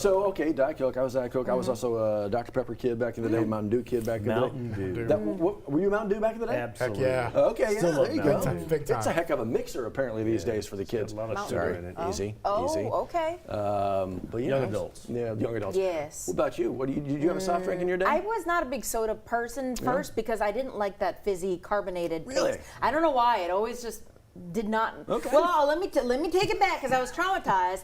So, okay, Diet Coke. I was Diet Coke. I was also a Dr. Pepper kid back in the day, Mountain Dew kid back in the day. Mountain Dew. Were you Mountain Dew back in the day? Absolutely. Heck yeah. Okay, yeah, there you go. Big time. It's a heck of a mixer apparently these days for the kids. A lot of Sorry, sugar in it. easy. Okay. But yeah, Young adults. Yeah, young adults. Yes. What about you? Did you have a soft drink in your day? I was not a big soda person first because I didn't like that fizzy carbonated Really? taste. I don't know why. It always just did not. Okay. Well, let me take it back because I was traumatized.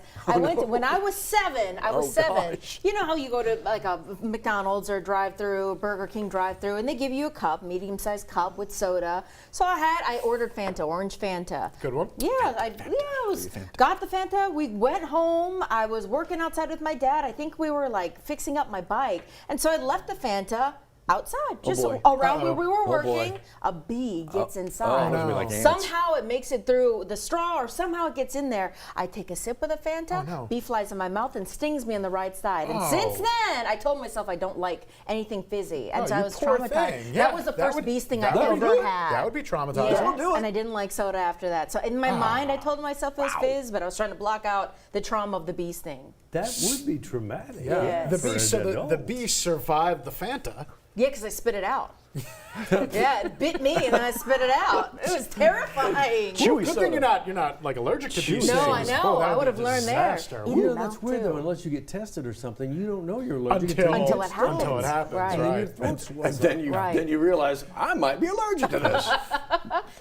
When I was 7. Gosh. You know how you go to like a McDonald's or drive-through, Burger King drive-through, and they give you a cup, medium-sized cup with soda. So I ordered Fanta, orange Fanta. Good one. Yeah, got the Fanta. We went home. I was working outside with my dad. I think we were like fixing up my bike, and so I left the Fanta outside, just boy. around where we were boy. working. A bee gets inside. no. Like ants. Somehow it makes it through the straw, or somehow it gets in there. I take a sip of the Fanta. Oh, no. Bee flies in my mouth and stings me on the right side. And since then, I told myself I don't like anything fizzy, and so I you was poor traumatized. thing. That was the first bee sting I ever had. That would be traumatizing. Yes, and I didn't like soda after that. So in my mind, I told myself it was fizz, but I was trying to block out the trauma of the bee sting. That would be traumatic. Yeah. Yes. The For bee, an so adult. the bee survived the Fanta. Yeah, because I spit it out. Yeah, it bit me and then I spit it out. It was terrifying. Chewy Good soda. thing you're not like allergic to bee stings. No, I know. Oh, that I would would have be a learned there. disaster. Eat You know, it that's out, weird too. though. Unless you get tested or something, you don't know you're allergic Until Until it it happens. happens, Right. And then your right. throat And swells then up. you realize I might be allergic to this.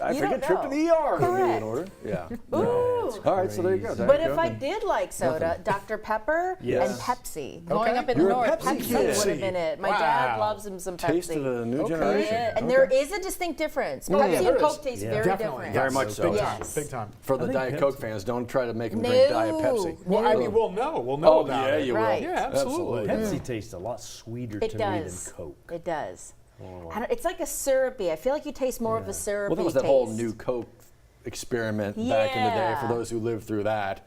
I think a don't trip to know. the ER would be in Correct. order. Yeah. Ooh. All right, so there you go. Diet But if Coke I and- did like soda, Dr. Pepper Yes. and Pepsi. Growing up in You're the a North, Pepsi Pepsi kid. would have been it. My dad Wow. loves him some Pepsi. Taste of the new Okay. generation. Yeah, and Okay. there is a distinct difference. yeah, Pepsi there and is. Coke taste Yeah. very Definitely. different. Very much so. Big Yes. time. Big time. For the I think Diet Pepsi- Coke fans, don't try to make them No. drink Diet Pepsi. Well, I mean, we'll know. We'll know Oh, about yeah, it. you will. Right. Yeah, absolutely. Pepsi tastes a lot sweeter It to does. me than Coke. It does. It's like a syrupy. I feel like you taste more of a syrupy Well, that was that taste. whole new Coke experiment back in the day Yeah. for those who lived through that.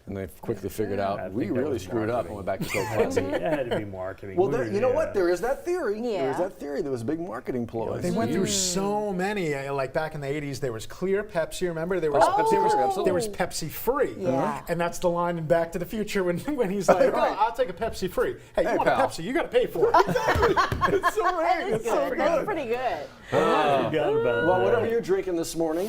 And they quickly figured I out think we that really was screwed up marketing. and went back to Coke It Classic. had to be marketing. Well, We were- you know what? yeah. There is that theory. Yeah. There is that theory. There was a big marketing ploy. They went through so many. Like back in the 80s, there was clear Pepsi. Remember, there was Pepsi there was, Clear, absolutely. there was Pepsi Free. Yeah. And that's the line in Back to the Future when he's like, Right. "Oh, I'll take a Pepsi Free." Hey, you Hey, want pal. a Pepsi? You got to pay for it. It's so right. That is good. That's pretty good. I forgot about Well, that. whatever you're drinking this morning,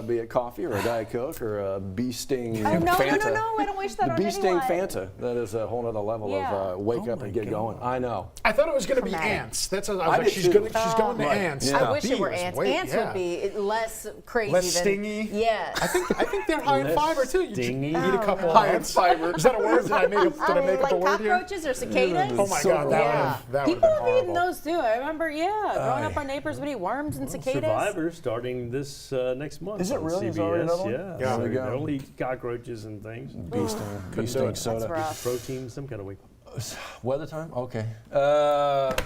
be it coffee or a Diet Coke or a Bee Sting Oh, no, Fanta. no, I don't wish that The on Bee Sting anyone. Fanta. That is a whole other level Yeah. of wake up and get going. I know. I thought it was going to be Traumatic. ants. That's what I I was like, did she's too. going to Right. ants. Yeah. I wish Bee it were was ants. way- Ants yeah. would be less crazy Less than stingy? Yes. I think they're high in Less fiber too. You stingy. eat a couple High in ants. fiber. Is that a word? Did I make up like a word here? cockroaches or cicadas. Oh my So God, that Yeah. would People have have eaten those too. I remember, growing up, our neighbors would eat worms and cicadas. Survivor starting this next month. Is it on really? Is CBS. there already another one? Yeah. Yeah. So There you go. they'll eat cockroaches and things. Bee Sting. Bee do Sting it. soda. That's rough. Protein, some kind of week. Weather time? Okay.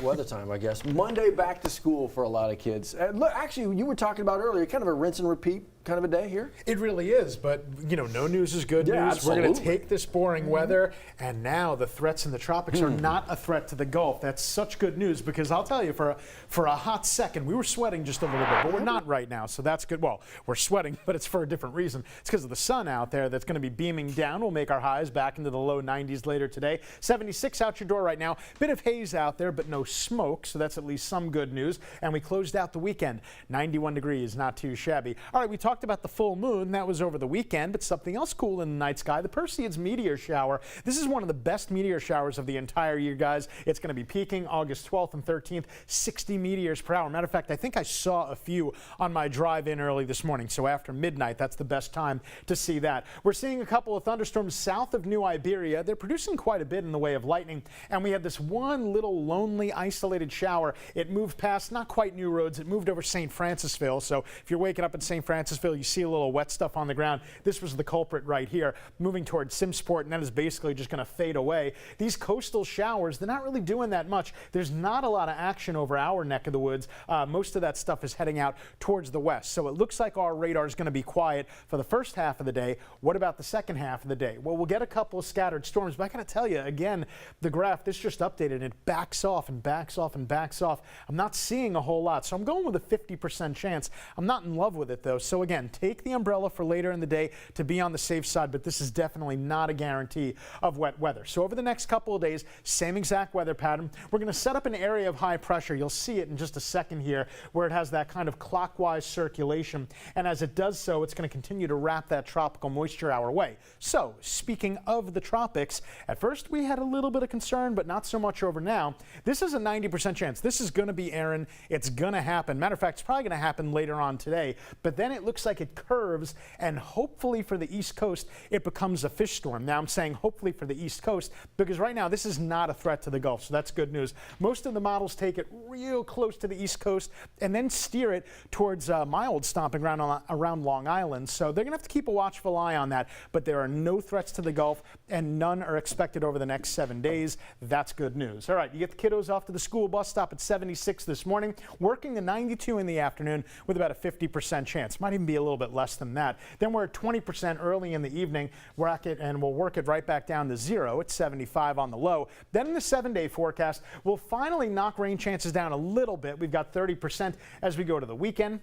Weather time, I guess. Monday back to school for a lot of kids. Look, actually, you were talking about earlier, kind of a rinse and repeat kind of a day here. It really is, but no news is good Yeah, news. We're going to absolutely. take this boring weather, and now the threats in the tropics are not a threat to the Gulf. That's such good news because I'll tell you, for a hot second, we were sweating just a little bit, but we're not right now, so that's good. Well, we're sweating, but it's for a different reason. It's because of the sun out there that's going to be beaming down. We'll make our highs back into the low 90s later today. 76 out your door right now. Bit of haze out there, but no smoke, so that's at least some good news. And we closed out the weekend. 91 degrees, not too shabby. All right, we talked about the full moon. That was over the weekend, but something else cool in the night sky, the Perseids meteor shower. This is one of the best meteor showers of the entire year, guys. It's going to be peaking August 12th and 13th, 60 meteors per hour. Matter of fact, I think I saw a few on my drive in early this morning, so after midnight, that's the best time to see that. We're seeing a couple of thunderstorms south of New Iberia. They're producing quite a bit in the way of lightning, and we had this one little lonely, isolated shower. It moved past not quite New Roads. It moved over St. Francisville, so if you're waking up in St. Francisville, you see a little wet stuff on the ground. This was the culprit right here, moving towards Simsport, and that is basically just going to fade away. These coastal showers, they're not really doing that much. There's not a lot of action over our neck of the woods. Most of that stuff is heading out towards the west, so it looks like our radar is going to be quiet for the first half of the day. What about the second half of the day? Well, we'll get a couple of scattered storms, but I got to tell you, again, the graph, this just updated, and it backs off and backs off and backs off. I'm not seeing a whole lot, so I'm going with a 50% chance. I'm not in love with it, though, so again, again, take the umbrella for later in the day to be on the safe side, but this is definitely not a guarantee of wet weather. So over the next couple of days, same exact weather pattern. We're going to set up an area of high pressure. You'll see it in just a second here where it has that kind of clockwise circulation. And as it does so, it's going to continue to wrap that tropical moisture our way. So speaking of the tropics, at first we had a little bit of concern, but not so much over now. This is a 90% chance. This is going to be Aaron. It's going to happen. Matter of fact, it's probably going to happen later on today. But then it looks like it curves, and hopefully for the East Coast, it becomes a fish storm. Now I'm saying hopefully for the East Coast because right now this is not a threat to the Gulf, so that's good news. Most of the models take it real close to the East Coast and then steer it towards my old stomping ground around Long Island. So they're going to have to keep a watchful eye on that. But there are no threats to the Gulf, and none are expected over the next 7 days. That's good news. All right, you get the kiddos off to the school bus stop at 76 this morning, working to 92 in the afternoon with about a 50% chance. Might even be a little bit less than that. Then we're at 20% early in the evening, and we'll work it right back down to 0 at 75 on the low. Then in the 7-day forecast, we'll finally knock rain chances down a little bit. We've got 30% as we go to the weekend.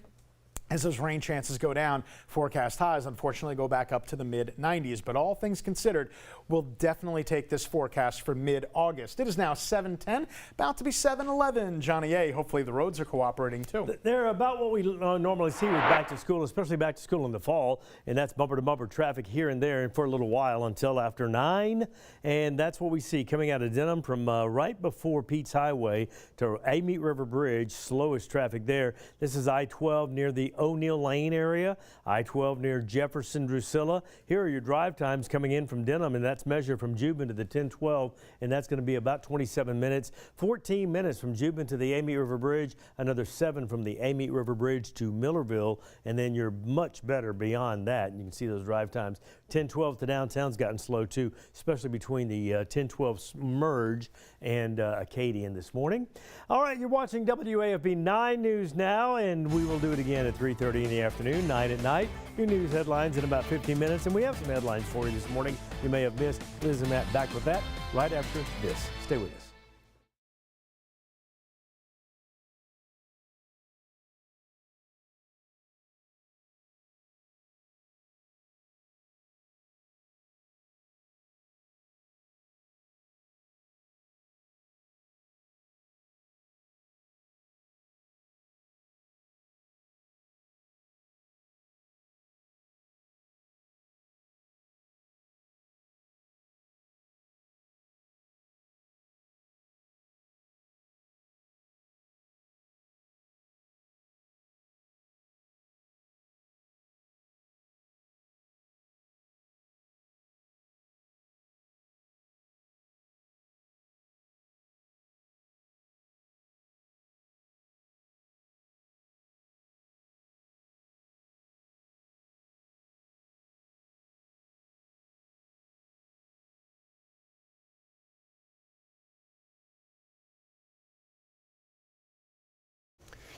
As those rain chances go down, forecast highs unfortunately go back up to the mid-90s. But all things considered, we'll definitely take this forecast for mid-August. It is now 7:10, about to be 7:11. Johnny A., hopefully the roads are cooperating too. They're about what we normally see with back to school, especially back to school in the fall, and that's bumper-to-bumper traffic here and there for a little while until after 9. And that's what we see coming out of Denham from right before Pete's Highway to Amite River Bridge, slowest traffic there. This is I-12 near the O'Neill Lane area, I-12 near Jefferson Drusilla. Here are your drive times coming in from Denham, and that's measured from Jubin to the 1012, and that's going to be about 27 minutes. 14 minutes from Jubin to the Amite River Bridge, another 7 from the Amite River Bridge to Millerville, and then you're much better beyond that. You can see those drive times. 1012 to downtown's gotten slow too, especially between the 1012 merge and Acadian this morning. All right, you're watching WAFB 9 News now, and we will do it again at 3:30 in the afternoon, 9 at night. Your news headlines in about 15 minutes, and we have some headlines for you this morning you may have missed. Liz and Matt back with that right after this. Stay with us.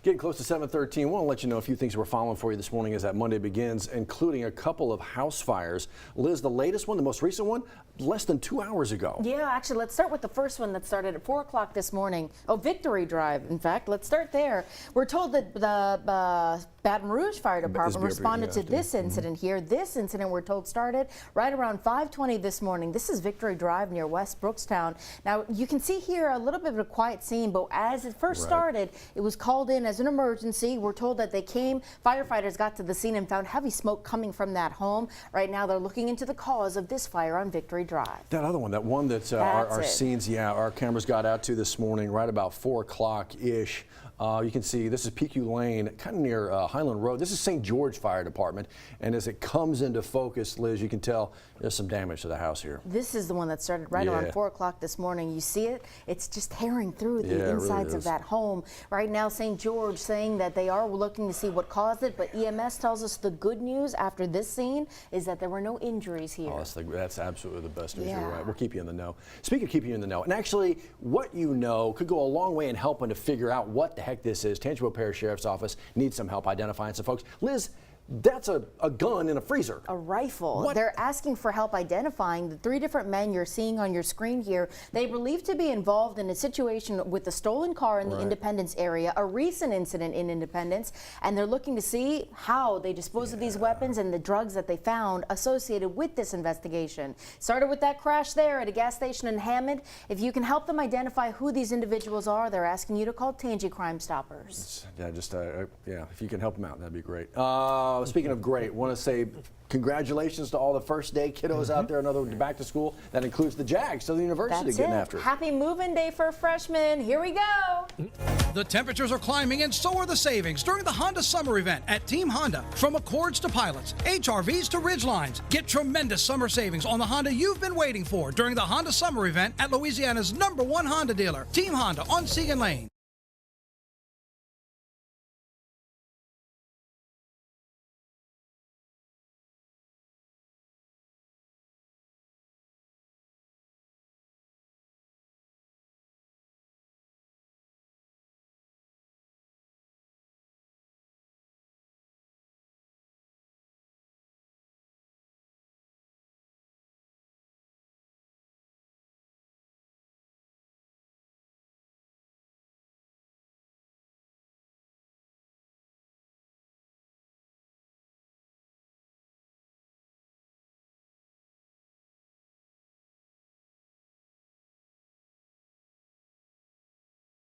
Getting close to 7:13, I want to let you know a few things we're following for you this morning as that Monday begins, including a couple of house fires. Liz, the latest one, the most recent one, less than 2 hours ago. Yeah, actually, let's start with the first one that started at 4 o'clock this morning. Oh, Victory Drive, in fact. Let's start there. We're told that the Baton Rouge Fire Department responded to this incident here. This incident, we're told, started right around 5:20 this morning. This is Victory Drive near West Brookstown. Now, you can see here a little bit of a quiet scene, but as it first started, it was called in as an emergency. We're told that they came, firefighters got to the scene and found heavy smoke coming from that home. Right now, they're looking into the cause of this fire on Victory Drive. That other one, that one that our scenes, our cameras got out to this morning right about 4 o'clock-ish. You can see this is PQ Lane, kind of near Highland Road. This is St. George Fire Department, and as it comes into focus, Liz, you can tell there's some damage to the house here. This is the one that started right around 4 o'clock this morning. You see it? It's just tearing through the insides of that home. Right now, St. George saying that they are looking to see what caused it, but EMS tells us the good news after this scene is that there were no injuries here. Oh, that's absolutely the best news. You're right. We'll keep you in the know. Speaking of keeping you in the know, and actually what you know could go a long way in helping to figure out what the heck this is. Tangipahoa Parish Sheriff's Office needs some help identifying some folks. Liz, That's a gun in a freezer. A rifle. What? They're asking for help identifying the 3 different men you're seeing on your screen here. They believed to be involved in a situation with a stolen car in the Independence area, a recent incident in Independence, and they're looking to see how they dispose of these weapons and the drugs that they found associated with this investigation. Started with that crash there at a gas station in Hammond. If you can help them identify who these individuals are, they're asking you to call Tangi Crime Stoppers. Yeah, just if you can help them out, that'd be great. Speaking of great, want to say congratulations to all the first day kiddos out there, another back to school. That includes the Jags, Southern University That's getting it. after it. Happy move-in day for freshmen. Here we go. The temperatures are climbing and so are the savings during the Honda Summer Event at Team Honda. From Accords to Pilots, HRVs to Ridgelines. Get tremendous summer savings on the Honda you've been waiting for during the Honda Summer Event at Louisiana's #1 Honda dealer, Team Honda on Siegen Lane.